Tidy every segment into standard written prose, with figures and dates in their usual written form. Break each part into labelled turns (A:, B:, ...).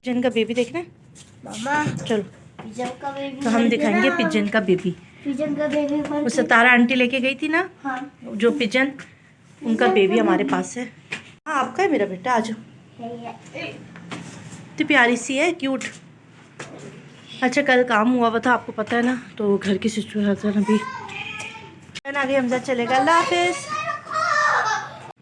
A: Pigeon का baby देखना है
B: मामा।
A: चलो
B: पिजन का बेबी
A: तो हम दिखाएंगे पिजन का बेबी।
B: पिजन का बेबी
A: वो सितारा आंटी लेके गई थी ना।
B: हाँ।
A: जो पिजन उनका बेबी हमारे पास है। हाँ आपका है मेरा बेटा, आ जाओ। इतनी प्यारी सी है, क्यूट। अच्छा कल काम हुआ था आपको पता है ना, तो घर की सिचुएशन अभी आगे हमजा चलेगा। अल्लाह हाफिज़।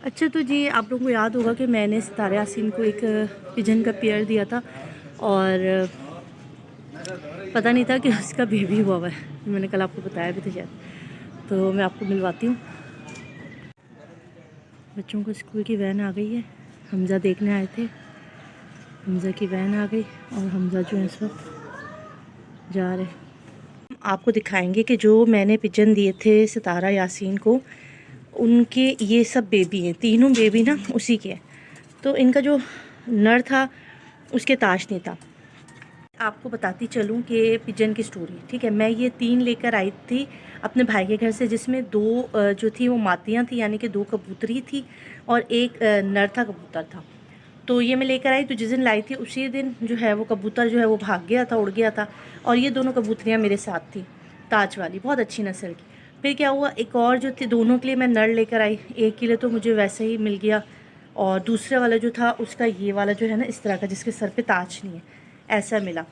A: अच्छा तो जी आप लोगों को याद होगा कि मैंने सितारा यासीन को एक पिजन का पेयर दिया था और पता नहीं था कि उसका बेबी हुआ है। मैंने कल आपको बताया भी था शायद, तो मैं आपको मिलवाती हूँ। बच्चों को स्कूल की वैन आ गई है, हमजा देखने आए थे। हमजा की वैन आ गई और हमजा जो है इस वक्त जा रहे। आपको दिखाएंगे कि जो मैंने पिजन दिए थे सितारा यासीन को, उनके ये सब बेबी हैं, तीनों बेबी ना उसी के हैं। तो इनका जो नर था उसके ताज नहीं था। आपको बताती चलूँ कि पिजन की स्टोरी, ठीक है। मैं ये 3 लेकर आई थी अपने भाई के घर से, जिसमें 2 जो थी वो मातियाँ थी, यानी कि 2 कबूतरी थी और एक नर था, कबूतर था। तो ये मैं लेकर आई, तो जिस दिन लाई थी उसी दिन जो है वो कबूतर जो है वो भाग गया था, उड़ गया था। और ये दोनों कबूतरियाँ मेरे साथ थी, ताज वाली, बहुत अच्छी नस्ल की। फिर क्या हुआ, एक और जो थी, दोनों के लिए मैं नर लेकर आई। एक के लिए तो मुझे वैसे ही मिल गया और दूसरे वाला जो था उसका ये वाला जो है ना इस तरह का, जिसके सर पे ताज नहीं है, ऐसा मिला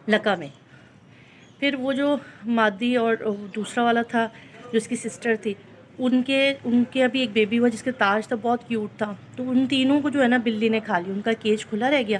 A: लका में। फिर वो जो मादी और दूसरा वाला था जो उसकी सिस्टर थी, उनके अभी एक बेबी हुआ जिसके ताज था, बहुत क्यूट था। तो उन तीनों को जो है ना बिल्ली ने खा लिया, उनका केज खुला रह गया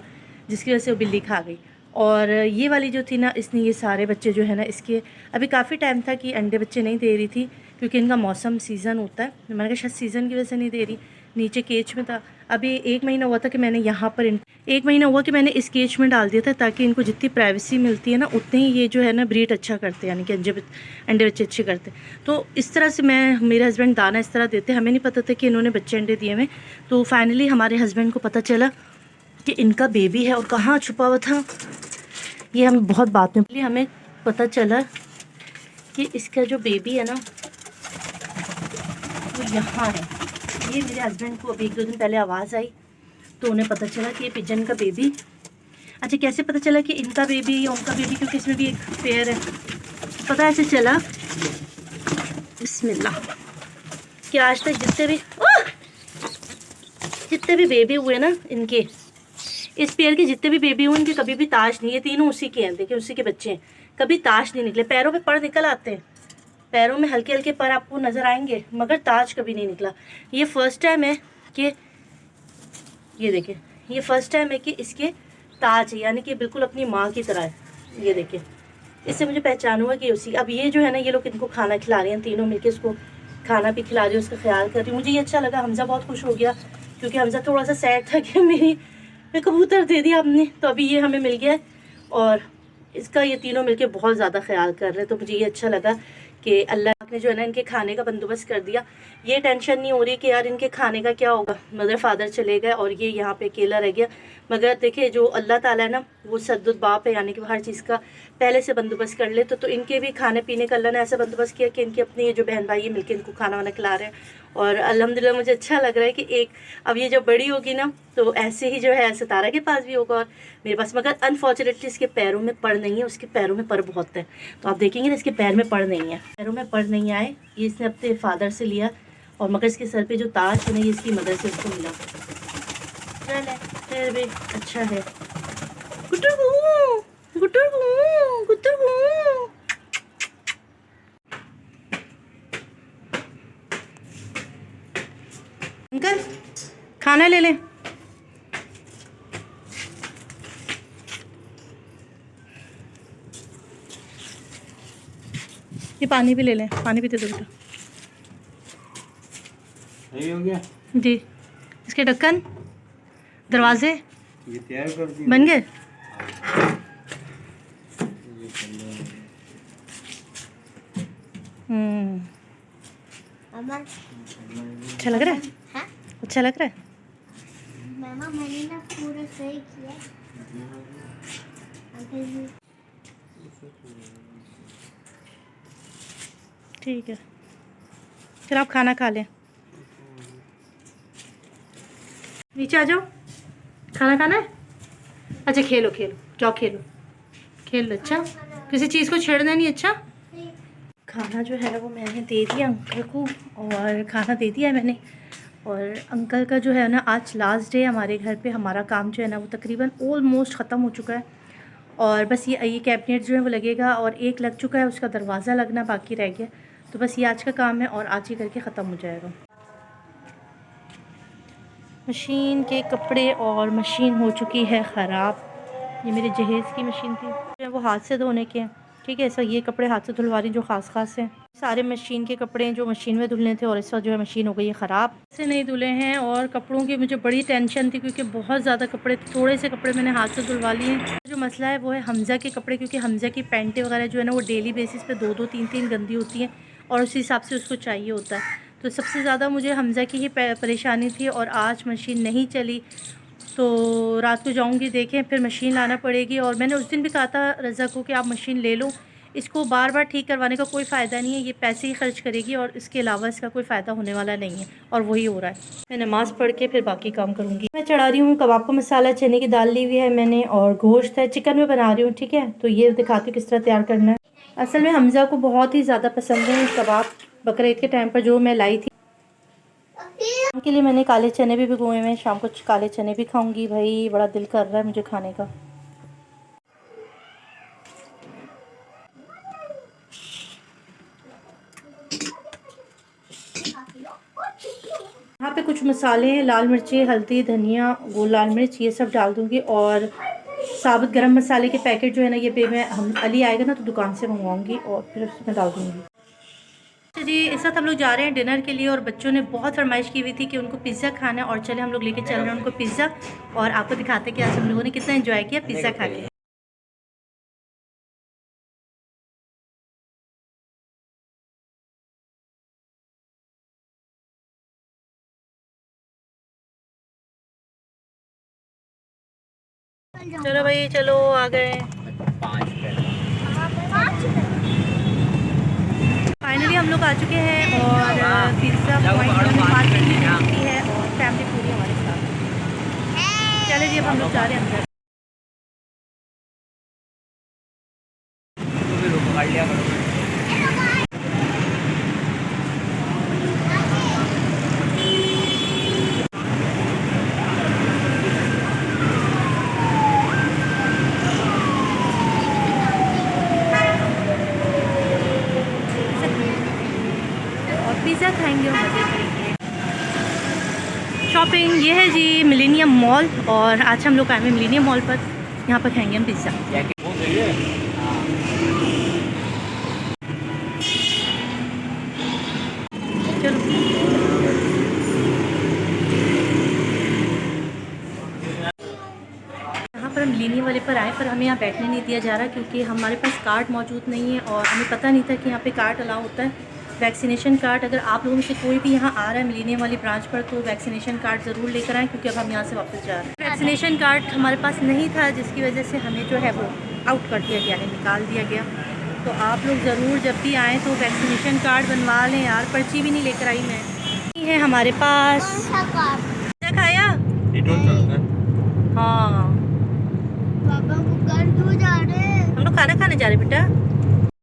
A: जिसकी वजह से वो बिल्ली खा गई। और ये वाली जो थी ना, इसने ये सारे बच्चे जो है ना इसके, अभी काफ़ी टाइम था कि अंडे बच्चे नहीं दे रही थी क्योंकि इनका मौसम सीज़न होता है। मैंने कहा शायद सीज़न की वजह से नहीं दे रही, नीचे केज में था। अभी 1 महीना हुआ था कि मैंने यहाँ पर 1 महीना हुआ कि मैंने इस केज में डाल दिया था, ताकि इनको जितनी प्राइवेसी मिलती है ना उतने ही ये जो है ना ब्रीड अच्छा करते हैं, यानी कि अंडे बच्चे अच्छे करते। तो इस तरह से मेरे हस्बैंड दाना इस तरह देते, हमें नहीं पता था कि इन्होंने बच्चे अंडे दिए हुए। तो फाइनली हमारे हस्बैंड को पता चला कि इनका बेबी है और कहाँ छुपा हुआ था, ये हमें बहुत बाद में हमें पता चला कि इसका जो बेबी है ना वो यहाँ है। ये मेरे हस्बैंड को अभी 1-2 दिन पहले आवाज़ आई तो उन्हें पता चला कि ये पिजन का बेबी। अच्छा कैसे पता चला कि इनका बेबी या उनका बेबी, क्योंकि इसमें भी एक पेयर है। पता ऐसे चला बिस्मिल्लाह कि आज तक जितने भी बेबी हुए ना इनके, इस पेयर के जितने भी बेबी हुए इनके कभी भी ताज नहीं है। तीनों उसी के हैं, देखिए उसी के बच्चे हैं, कभी ताज नहीं निकले। पैरों पे पर निकल आते हैं, पैरों में हल्के हल्के पर आपको नज़र आएंगे, मगर ताज कभी नहीं निकला। ये फर्स्ट टाइम है कि ये देखिए, ये फर्स्ट टाइम है कि इसके ताज है, यानी कि बिल्कुल अपनी माँ की तरह है। ये देखिए, इससे मुझे पहचान हुआ कि उसी। अब ये जो है ना, ये लोग इनको खाना खिला रहे हैं, तीनों मिलके इसको खाना भी खिला रही है, उसका ख्याल कर रही है। मुझे ये अच्छा लगा, हमजा बहुत खुश हो गया, क्योंकि हमजा थोड़ा सा सैड था कि मैं कबूतर दे दिया आपने, तो अभी ये हमें मिल गया है और इसका ये तीनों मिलके बहुत ज़्यादा ख्याल कर रहे हैं। तो मुझे ये अच्छा लगा कि अल्लाह ने जो है ना इनके खाने का बंदोबस्त कर दिया। ये टेंशन नहीं हो रही कि यार इनके खाने का क्या होगा, मदर फादर चले गए और ये यहाँ पे अकेला रह गया। मगर देखिए जो अल्लाह ताला है ना, वो सद्दुल बाप है, यानी कि हर चीज़ का पहले से बंदोबस्त कर ले। तो इनके भी खाने पीने का अल्लाह ने ऐसा बंदोबस्त किया कि इनके अपनी ये जो बहन भाई है मिलकर इनको खाना वाना खिला रहे हैं। और अल्हम्दुलिल्लाह मुझे अच्छा लग रहा है कि एक, अब ये जब बड़ी होगी ना तो ऐसे ही जो है सितारा के पास भी होगा और मेरे पास। मगर अनफॉर्चुनेटली इसके पैरों में पड़ नहीं है, उसके पैरों में पर बहुत है। तो आप देखेंगे ना इसके पैर में पड़ नहीं है, पैरों में पड़ नहीं आए। ये इसने अपने फादर से लिया और मगर इसके सर पे जो ताज है ना, ये इसकी मदर से उसको मिला। चल फिर भी अच्छा है। अंकल खाना ले लें। ये पानी भी ले लें, पानी पीते दो बेटा।
C: सही हो गया
A: जी। इसके ढक्कन, दरवाजे
C: ये तैयार कर दिए,
A: बन गए। अच्छा लग रहा है?
B: हाँ?
A: अच्छा लग रहा है?
B: मामा मैंने ना पूरा सही किया।
A: ठीक है, फिर आप खाना खा लें। नीचे आ जाओ, खाना खाना है। अच्छा खेलो खेलो, जाओ खेलो खेल। अच्छा किसी चीज़ को छेड़ना नहीं। अच्छा खाना जो है वो मैंने दे दिया अंकल को, और खाना दे दिया मैंने। और अंकल का जो है ना आज लास्ट डे हमारे घर पे। हमारा काम जो है ना वो तकरीबन ऑलमोस्ट ख़त्म हो चुका है, और बस ये कैबिनेट जो है वो लगेगा, और एक लग चुका है, उसका दरवाज़ा लगना बाकी रह गया। तो बस ये आज का काम है और आज ही करके ख़त्म हो जाएगा। मशीन के कपड़े और मशीन हो चुकी है ख़राब। ये मेरे जहेज़ की मशीन थी, वो हाथ से धोने के हैं। ठीक है, ऐसा ये कपड़े हाथ से धुलवा रही जो ख़ास हैं। सारे मशीन के कपड़े जो मशीन में धुलने थे, और इस वक्त जो है मशीन हो गई है ख़राब, से नहीं धुले हैं। और कपड़ों की मुझे बड़ी टेंशन थी क्योंकि बहुत ज़्यादा कपड़े, थोड़े से कपड़े मैंने हाथ से धुलवा लिए। जो मसला है वो है हमज़ा के कपड़े, क्योंकि हमज़ा की पैंटें वगैरह जो है ना वो डेली बेसिस पे 2-2 3-3 गंदी होती हैं, और उसी हिसाब से उसको चाहिए होता है। तो सबसे ज़्यादा मुझे हमज़ा की ही परेशानी थी, और आज मशीन नहीं चली तो रात को जाऊंगी देखें, फिर मशीन लाना पड़ेगी। और मैंने उस दिन भी कहा था रज़ा को कि आप मशीन ले लो, इसको बार बार ठीक करवाने का कोई फ़ायदा नहीं है, ये पैसे ही खर्च करेगी और इसके अलावा इसका कोई फ़ायदा होने वाला नहीं है, और वही हो रहा है। मैं नमाज़ पढ़ के फिर बाकी काम करूँगी। मैं चढ़ा रही हूँ कबाब का मसाला, चने की दाल ली हुई है मैंने, और गोश्त है, चिकन में बना रही हूँ। ठीक है, तो ये दिखाती हूँ किस तरह तैयार करना है। असल में हमज़ा को बहुत ही ज़्यादा पसंद है कबाब, बकरा ईद के टाइम पर जो मैं लाई थी। शाम के लिए मैंने काले चने भी भिगोए हुए हैं, शाम को काले चने भी खाऊंगी। भाई बड़ा दिल कर रहा है मुझे खाने का। यहाँ पे कुछ मसाले हैं, लाल मिर्ची, हल्दी, धनिया, गोल लाल मिर्च, ये सब डाल दूँगी। और साबुत गरम मसाले के पैकेट जो है ना, ये पे मैं हम अली आएगा ना तो दुकान से मंगवाऊँगी और फिर उसमें डाल दूँगी। अच्छा जी, इस वक्त हम लोग जा रहे हैं डिनर के लिए, और बच्चों ने बहुत फरमाइश की हुई थी कि उनको पिज़्ज़ा खाना है, और चले हम लोग लेके चल रहे हैं उनको पिज़्ज़ा। और आपको दिखाते हैं कि आज हम लोगों ने कितना एंजॉय किया पिज़्ज़ा खा के। चलो भाई चलो, आ गए। फाइनली हम लोग आ चुके हैं, और पिज़्ज़ा पॉइंट में मार्केट की है, और फैमिली पूरी हमारे साथ। चले जी, अब हम लोग जा रहे हैं अंदर। पिज़्ज़ा खाएंगे और मज़े करेंगे। शॉपिंग ये है जी मिलेनियम मॉल, और आज हम लोग आए हैं मिलेनियम मॉल पर। यहाँ पर खाएंगे हम पिज़्ज़ा। चलो यहाँ पर हम मिलेनियम वाले पर आए, पर हमें यहाँ बैठने नहीं दिया जा रहा क्योंकि हमारे पास कार्ड मौजूद नहीं है, और हमें पता नहीं था कि यहाँ पे कार्ड अलाउ होता है, वैक्सीनेशन कार्ड। अगर आप लोगों में से कोई भी यहाँ आ रहा है मिलेनियम वाली ब्रांच पर तो वैक्सीनेशन कार्ड ज़रूर लेकर आएँ, क्योंकि अब हम यहाँ से वापस जा रहे हैं। वैक्सीनेशन कार्ड हमारे पास नहीं था, जिसकी वजह से हमें जो है वो आउट कर दिया गया, निकाल दिया गया। तो आप लोग ज़रूर जब भी आएँ तो वैक्सीनेशन कार्ड बनवा लें यार। पर्ची भी नहीं लेकर आई मैं। ये है हमारे पास। क्या खाया? हाँ,
B: पापा को कर दो जा रहे हैं।
A: हम लोग खाना खाने जा रहे बेटा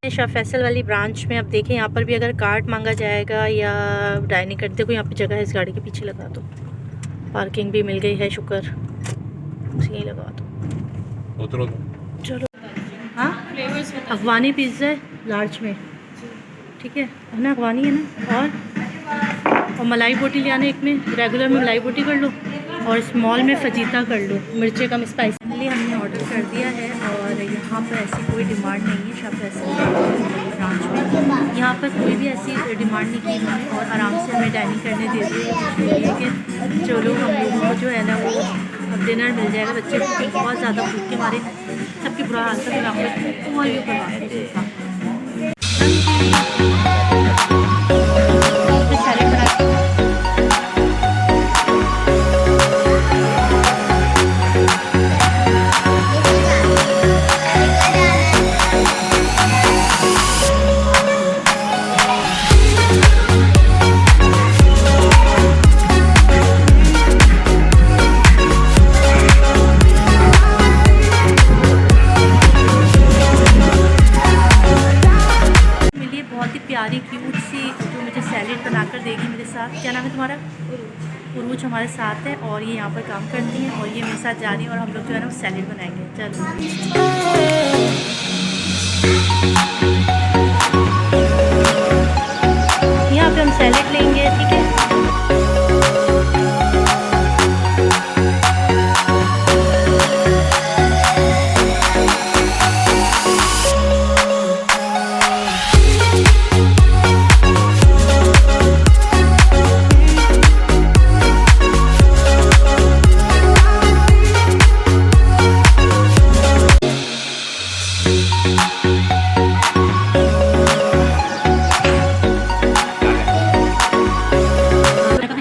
A: शाह फैसल वाली ब्रांच में। अब देखें यहाँ पर भी अगर कार्ड मांगा जाएगा या डाइनिंग कर, देखो यहाँ पे जगह है, इस गाड़ी के पीछे लगा दो। पार्किंग भी मिल गई है, शुक्र। यहीं लगा दो। उतरो दो। चलो। हाँ, अफगानी पिज़्ज़ा लार्ज में, ठीक है ना? अफगानी है ना। और मलाई बोटी ले आना एक में, रेगुलर में मलाई बोटी कर लो, और स्मॉल में फजीता कर लो, मिर्चें कम स्पाइसी। हमने ऑर्डर कर दिया है, और यहाँ पर ऐसी कोई डिमांड नहीं है शाह फैसल ब्रांच में। यहाँ पर कोई भी ऐसी डिमांड नहीं की हमने, और आराम से हमें डाइनिंग करने दे दी है कि चलो हम लोगों को जो है ना वो अब डिनर मिल जाएगा। बच्चे को बहुत ज़्यादा भूख के मारे सबकी बुरा हाल था, फिर आपको और भी करवा सैलेड बनाकर देगी मेरे साथ। क्या नाम है तुम्हारा? उरूज हमारे साथ है और ये यहाँ पर काम करती हैं और ये मेरे साथ जा रही है और हम लोग जो है ना वो सैलेड बनाएंगे। चलो यहाँ पे हम सैलेड लेंगे, ठीक है।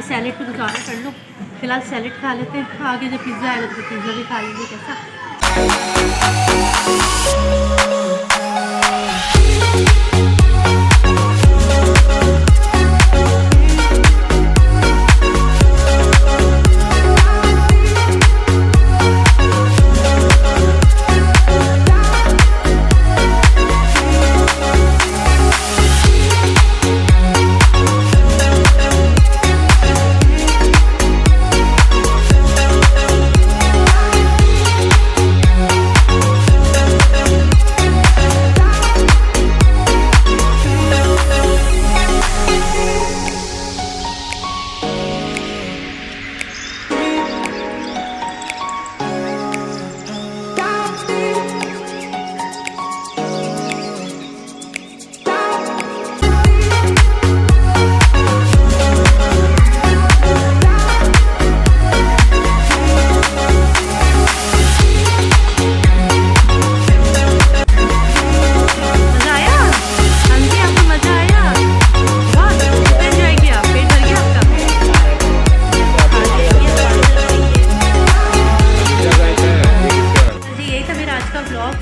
A: सैलेड को तो ज़्यादा कर लो, फिलहाल सैलेड खा लेते हैं, आगे जब पिज़्ज़ा आएगा तो पिज़्ज़ा भी खा लेंगे। कैसा?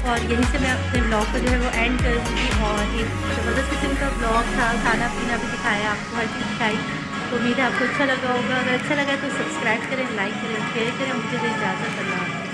A: और यहीं से मैं अपने ब्लॉग को जो है वो एंड करूँगी। और एक ज़बरदस्त किस्म का ब्लॉग था, खाना पीना भी दिखाया आपको, हर चीज़ दिखाई। तो उम्मीद है आपको अच्छा लगा होगा। अगर अच्छा लगा तो सब्सक्राइब करें, लाइक करें, शेयर करें। मुझे तो इजाज़त, अल्लाह।